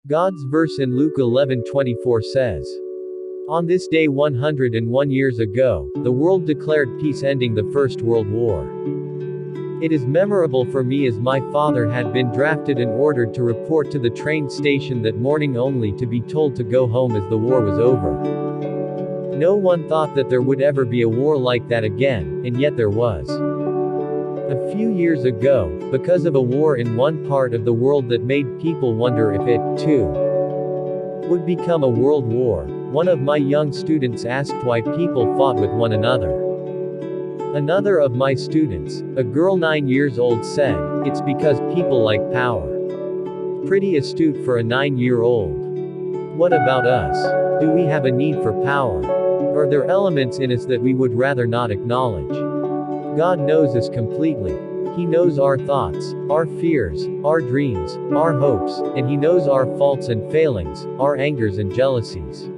God's verse in Luke 11:24 says, "On this day 101 years ago, the world declared peace, ending the First World War. It is memorable for me as my father had been drafted and ordered to report to the train station that morning only to be told to go home as the war was over. No one thought that there would ever be a war like that again, and yet there was. A few years ago, because of a war in one part of the world that made people wonder if it, too, would become a world war, one of my young students asked why people fought with one another. Another of my students, a girl 9 years old, said, "It's because people like power." Pretty astute for a 9-year-old. What about us? Do we have a need for power? Or are there elements in us that we would rather not acknowledge? God knows us completely. He knows our thoughts, our fears, our dreams, our hopes, and He knows our faults and failings, our angers and jealousies.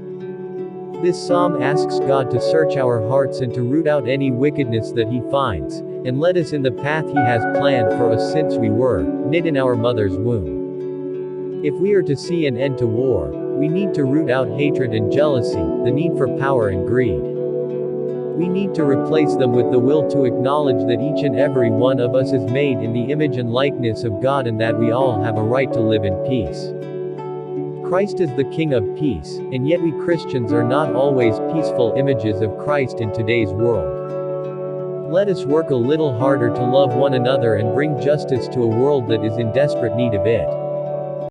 This psalm asks God to search our hearts and to root out any wickedness that He finds, and lead us in the path He has planned for us since we were knit in our mother's womb. If we are to see an end to war, we need to root out hatred and jealousy, the need for power and greed. We need to replace them with the will to acknowledge that each and every one of us is made in the image and likeness of God and that we all have a right to live in peace. Christ is the King of peace, and yet we Christians are not always peaceful images of Christ in today's world. Let us work a little harder to love one another and bring justice to a world that is in desperate need of it.